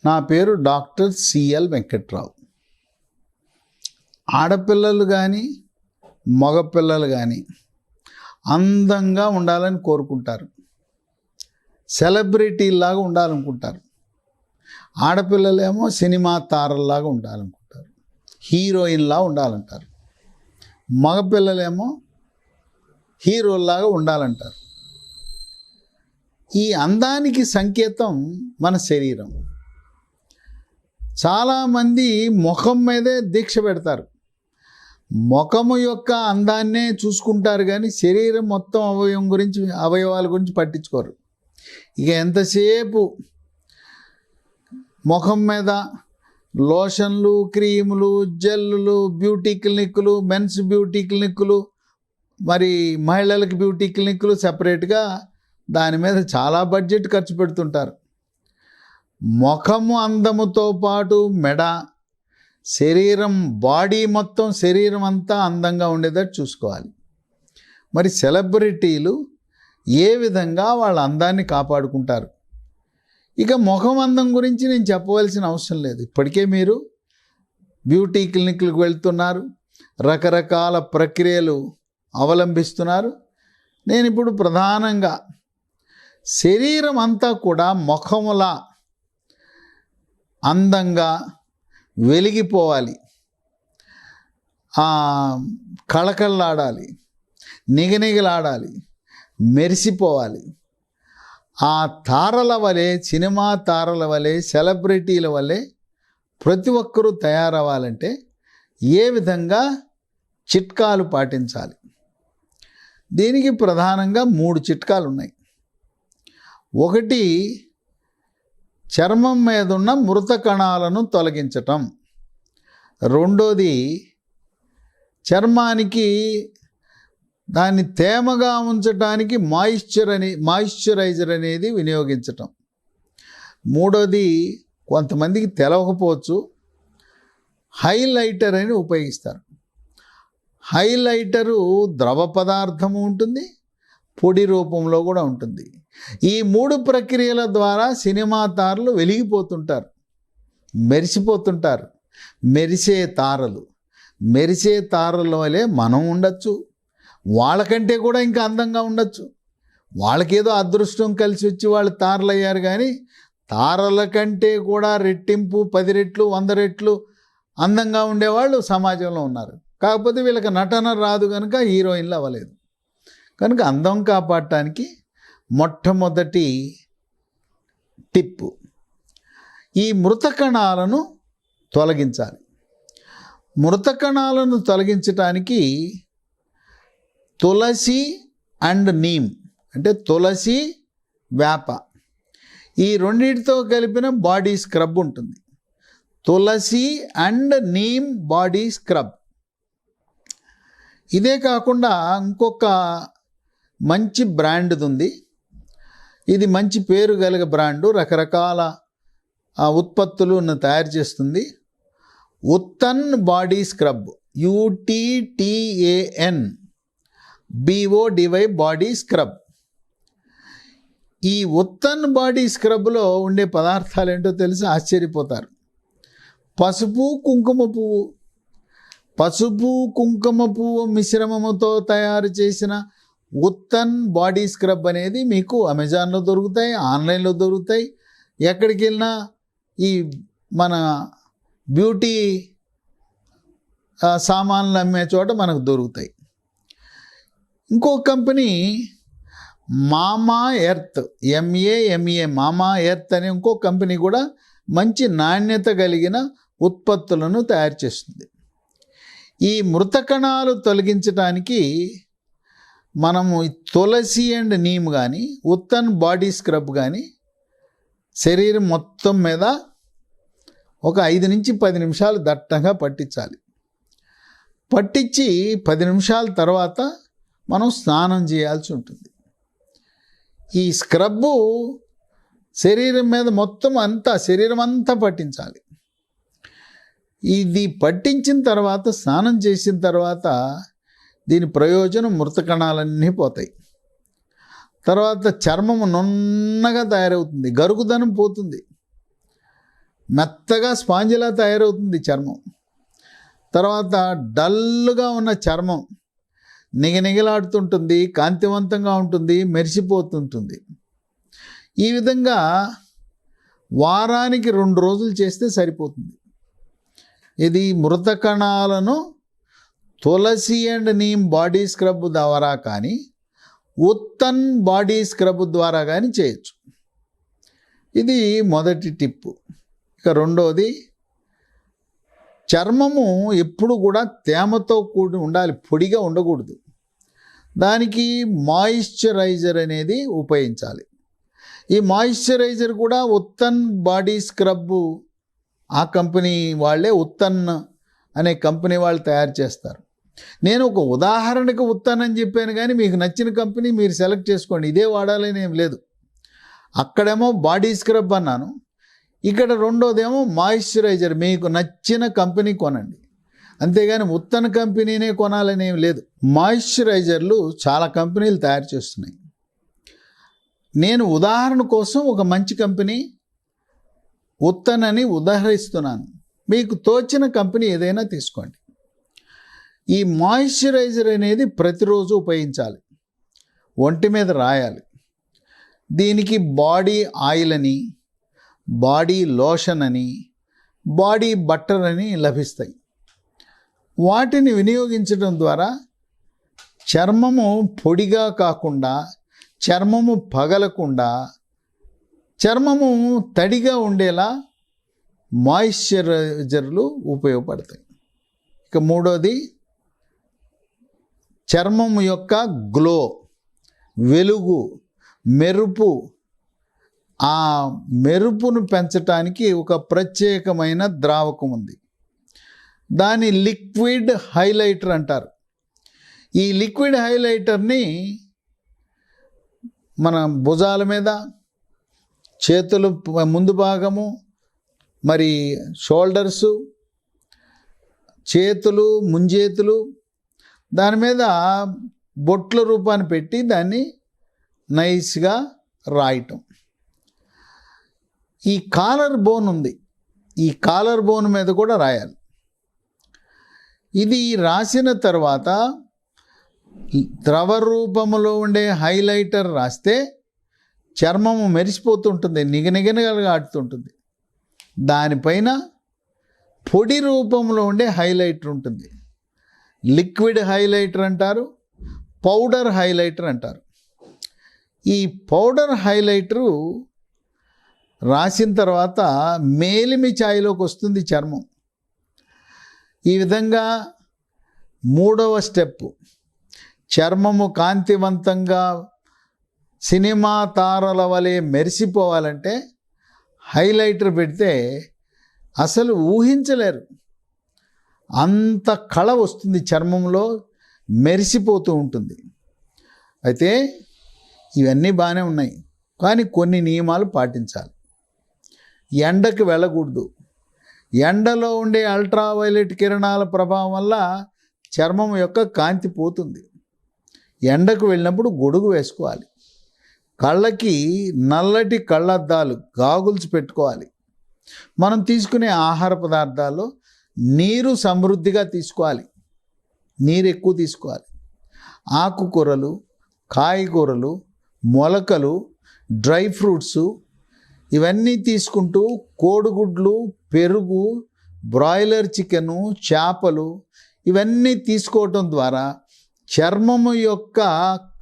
నా పేరు doctor CL Venkatrao. ఆడపిల్లలు కానీ మగపిల్లలు కానీ అందంగా ఉండాలని కోరుకుంటారు, సెలబ్రిటీలాగా ఉండాలనుకుంటారు. ఆడపిల్లలేమో సినిమా తారల్లాగా ఉండాలనుకుంటారు, హీరోయిన్లా ఉండాలంటారు. మగపిల్లలేమో హీరోల్లాగా ఉండాలంటారు. ఈ అందానికి సంకేతం మన శరీరం. చాలామంది ముఖం మీదే దీక్ష పెడతారు, ముఖము యొక్క అందాన్నే చూసుకుంటారు కానీ శరీరం మొత్తం అవయవాల గురించి పట్టించుకోరు. ఇక ఎంతసేపు ముఖం మీద లోషన్లు, క్రీములు, జెల్లులు, బ్యూటీ క్లినిక్లు, మెన్స్ బ్యూటీ క్లినిక్లు, మరి మహిళలకు బ్యూటీ క్లినిక్లు సెపరేట్గా దాని మీద చాలా బడ్జెట్ ఖర్చు పెడుతుంటారు. ముఖము అందముతో పాటు మెడ, శరీరం, బాడీ మొత్తం శరీరం అంతా అందంగా ఉండేటట్టు చూసుకోవాలి. మరి సెలబ్రిటీలు ఏ విధంగా వాళ్ళ అందాన్ని కాపాడుకుంటారు? ఇక ముఖం అందం గురించి నేను చెప్పవలసిన అవసరం లేదు. ఇప్పటికే మీరు బ్యూటీ క్లినిక్లకు వెళ్తున్నారు, రకరకాల ప్రక్రియలు అవలంబిస్తున్నారు. నేను ఇప్పుడు ప్రధానంగా శరీరం అంతా కూడా ముఖములా అందంగా వెలిగిపోవాలి, కళకళలాడాలి, నిగనిగలాడాలి, మెరిసిపోవాలి. ఆ తారల వలె, సినిమా తారల వలె, సెలబ్రిటీల వలె ప్రతి ఒక్కరూ తయారవ్వాలంటే ఏ విధంగా చిట్కాలు పాటించాలి? దీనికి ప్రధానంగా 3 చిట్కాలు ఉన్నాయి. ఒకటి, చర్మం మీద ఉన్న మృత కణాలను తొలగించటం. రెండోది, చర్మానికి దాన్ని తేమగా ఉంచడానికి మాయిశ్చరైజర్ అనేది వినియోగించటం. మూడోది, కొంతమందికి తెలవకపోవచ్చు, హైలైటర్ అని ఉపయోగిస్తారు. హైలైటరు ద్రవ పదార్థము ఉంటుంది, పొడి రూపంలో కూడా ఉంటుంది. ఈ 3 ప్రక్రియల ద్వారా సినిమా తారలు వెలిగిపోతుంటారు, మెరిసిపోతుంటారు. మెరిసే తారల వలె మనం ఉండొచ్చు, వాళ్ళకంటే కూడా ఇంకా అందంగా ఉండొచ్చు. వాళ్ళకేదో అదృష్టం కలిసి వచ్చి వాళ్ళు తారలు అయ్యారు, కానీ తారల కంటే కూడా రెట్టింపు, 10 రెట్లు, 100 రెట్లు అందంగా ఉండేవాళ్ళు సమాజంలో ఉన్నారు. కాకపోతే వీళ్ళకి నటన రాదు కనుక హీరోయిన్లు అవ్వలేదు. కనుక అందం కాపాడటానికి మొట్టమొదటి టిప్పు, ఈ మృత కణాలను తొలగించాలి. మృత కణాలను తొలగించటానికి తులసి అండ్ నీమ్, అంటే తులసి, వేప, ఈ రెండింటితో కలిపిన బాడీ స్క్రబ్ ఉంటుంది. తులసి అండ్ నీమ్ బాడీ స్క్రబ్. ఇదే కాకుండా ఇంకొక మంచి బ్రాండ్ది ఉంది. ఇది మంచి పేరు కలిగే బ్రాండు, రకరకాల ఉత్పత్తులను తయారు చేస్తుంది. Uttan body scrub, UTTAN BODY body scrub. ఈ ఉత్తన్ బాడీ స్క్రబ్లో ఉండే పదార్థాలు ఏంటో తెలిసి ఆశ్చర్యపోతారు. పసుపు కుంకుమ పువ్వు మిశ్రమముతో తయారు చేసిన ఉత్తన్ బాడీ స్క్రబ్ అనేది మీకు అమెజాన్లో దొరుకుతాయి, ఆన్లైన్లో దొరుకుతాయి. ఎక్కడికి వెళ్ళినా ఈ మన బ్యూటీ సామాన్లు అమ్మే చోట మనకు దొరుకుతాయి. ఇంకో కంపెనీ మామా ఎర్త్, MAMA మామా ఎర్త్ అనే ఇంకో కంపెనీ కూడా మంచి నాణ్యత కలిగిన ఉత్పత్తులను తయారు చేస్తుంది. ఈ మృత కణాలు తొలగించడానికి మనము తులసి అండ్ నీమ్ కానీ, ఉత్తన్ బాడీ స్క్రబ్ కానీ శరీరం మొత్తం మీద ఒక 5 నుంచి 10 నిమిషాలు దట్టంగా పట్టించాలి. పట్టించి 10 నిమిషాల తర్వాత మనం స్నానం చేయాల్సి ఉంటుంది. ఈ స్క్రబ్బు శరీరం మీద మొత్తం శరీరం అంతా పట్టించాలి. ఇది పట్టించిన తర్వాత, స్నానం చేసిన తర్వాత దీని ప్రయోజనం మృత కణాలన్నీ పోతాయి. తర్వాత చర్మము నున్నగా తయారవుతుంది, గరుకుదనం పోతుంది. మెత్తగా స్పాంజిలా తయారవుతుంది చర్మం. తర్వాత డల్గా ఉన్న చర్మం నిగనిగలాడుతుంటుంది, కాంతివంతంగా ఉంటుంది, మెరిసిపోతుంటుంది. ఈ విధంగా వారానికి 2 రోజులు చేస్తే సరిపోతుంది. ఇది మృత కణాలను తులసి అండ్ నీమ్ బాడీ స్క్రబ్ ద్వారా కానీ ఉత్తన్ బాడీ స్క్రబ్ ద్వారా కానీ చేయొచ్చు. ఇది మొదటి టిప్పు. ఇక రెండవది, చర్మము ఎప్పుడు కూడా తేమతో కూడి ఉండాలి, పొడిగా ఉండకూడదు. దానికి మాయిశ్చరైజర్ అనేది ఉపయోగించాలి. ఈ మాయిశ్చరైజర్ కూడా ఉత్తన్ బాడీ స్క్రబ్ ఆ కంపెనీ వాళ్ళే, ఉత్తన్ అనే కంపెనీ వాళ్ళు తయారు చేస్తారు. నేను ఒక ఉదాహరణకు ఉత్తన్ అని చెప్పాను, కానీ మీకు నచ్చిన కంపెనీ మీరు సెలెక్ట్ చేసుకోండి, ఇదే వాడాలని ఏం లేదు. అక్కడేమో బాడీ స్క్రబ్ అన్నాను, ఇక్కడ రెండోదేమో మాయిశ్చరైజర్. మీకు నచ్చిన కంపెనీ కొనండి, అంతేగాని ఉత్తన్ కంపెనీనే కొనాలని ఏం లేదు. మాయిశ్చరైజర్లు చాలా కంపెనీలు తయారు చేస్తున్నాయి. నేను ఉదాహరణ కోసం ఒక మంచి కంపెనీ ఉత్తన్ అని ఉదాహరిస్తున్నాను. మీకు తోచిన కంపెనీ ఏదైనా తీసుకోండి. ఈ మాయిశ్చరైజర్ అనేది ప్రతిరోజు ఉపయోగించాలి, ఒంటి మీద రాయాలి. దీనికి బాడీ ఆయిల్ అని, బాడీ లోషన్ అని, బాడీ బట్టర్ అని లభిస్తాయి. వాటిని వినియోగించడం ద్వారా చర్మము పొడిగా కాకుండా, చర్మము పగలకుండా, చర్మము తడిగా ఉండేలా మాయిశ్చరైజర్లు ఉపయోగపడతాయి. ఇక మూడోది, చర్మం యొక్క గ్లో, వెలుగు, మెరుపు, ఆ మెరుపును పెంచడానికి ఒక ప్రత్యేకమైన ద్రావకం ఉంది. దాని లిక్విడ్ హైలైటర్ అంటారు. ఈ లిక్విడ్ హైలైటర్ని మన భుజాల మీద, చేతులు ముందు భాగము, మరి షోల్డర్సు, చేతులు, ముంజేతులు, దాని మీద బొట్ల రూపాన్ని పెట్టి దాన్ని నైస్గా రాయటం. ఈ కాలర్ బోన్ ఉంది, ఈ కాలర్ బోన్ మీద కూడా రాయాలి. ఇది రాసిన తర్వాత ద్రవ రూపంలో ఉండే హైలైటర్ రాస్తే చర్మము మెరిసిపోతుంటుంది, నిగనిగనగా ఆడుతుంటుంది. దానిపైన పొడి రూపంలో ఉండే హైలైటర్ ఉంటుంది. లిక్విడ్ హైలైటర్ అంటారు, పౌడర్ హైలైటర్ అంటారు. ఈ పౌడర్ హైలైటరు రాసిన తర్వాత మేలిమి ఛాయలోకి వస్తుంది చర్మం. ఈ విధంగా మూడవ స్టెప్, చర్మము కాంతివంతంగా సినిమా తారల వలె మెరిసిపోవాలంటే హైలైటర్ పెడితే అసలు ఊహించలేరు, అంత కళ వస్తుంది, చర్మంలో మెరిసిపోతూ ఉంటుంది. అయితే ఇవన్నీ బాగానే ఉన్నాయి, కానీ కొన్ని నియమాలు పాటించాలి. ఎండకు వెళ్ళకూడదు. ఎండలో ఉండే అల్ట్రావైలెట్ కిరణాల ప్రభావం వల్ల చర్మం యొక్క కాంతి పోతుంది. ఎండకు వెళ్ళినప్పుడు గొడుగు వేసుకోవాలి. కళ్ళకి నల్లటి కళ్ళద్దాలు, గాగుల్స్ పెట్టుకోవాలి. మనం తీసుకునే ఆహార పదార్థాల్లో నీరు సమృద్ధిగా తీసుకోవాలి, నీరు ఎక్కువ తీసుకోవాలి. ఆకుకూరలు, కాయగూరలు, మొలకలు, డ్రై ఫ్రూట్స్ ఇవన్నీ తీసుకుంటూ కోడిగుడ్లు, పెరుగు, బ్రాయిలర్ చికెను, చేపలు ఇవన్నీ తీసుకోవటం ద్వారా చర్మము యొక్క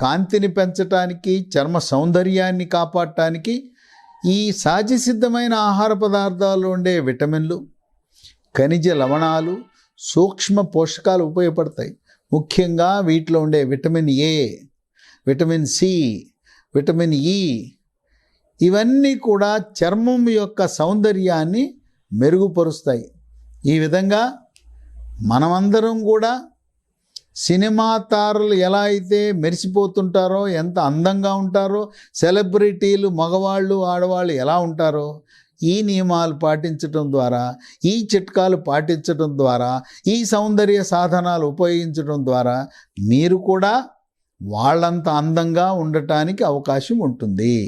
కాంతిని పెంచటానికి, చర్మ సౌందర్యాన్ని కాపాడటానికి ఈ సహజసిద్ధమైన ఆహార పదార్థాల్లో ఉండే విటమిన్లు, ఖనిజ లవణాలు, సూక్ష్మ పోషకాలు ఉపయోగపడతాయి. ముఖ్యంగా వీటిలో ఉండే vitamin A, vitamin C, vitamin E ఇవన్నీ కూడా చర్మం యొక్క సౌందర్యాన్ని మెరుగుపరుస్తాయి. ఈ విధంగా మనమందరం కూడా సినిమా తారలు ఎలా అయితే మెరిసిపోతుంటారో, ఎంత అందంగా ఉంటారో, సెలబ్రిటీలు మగవాళ్ళు ఆడవాళ్ళు ఎలా ఉంటారో, ఈ నియమాలు పాటించడం ద్వారా, ఈ చిట్కాలు పాటించడం ద్వారా, ఈ సౌందర్య సాధనాలు ఉపయోగించడం ద్వారా మీరు కూడా వాళ్ళంత అందంగా ఉండటానికి అవకాశం ఉంటుంది.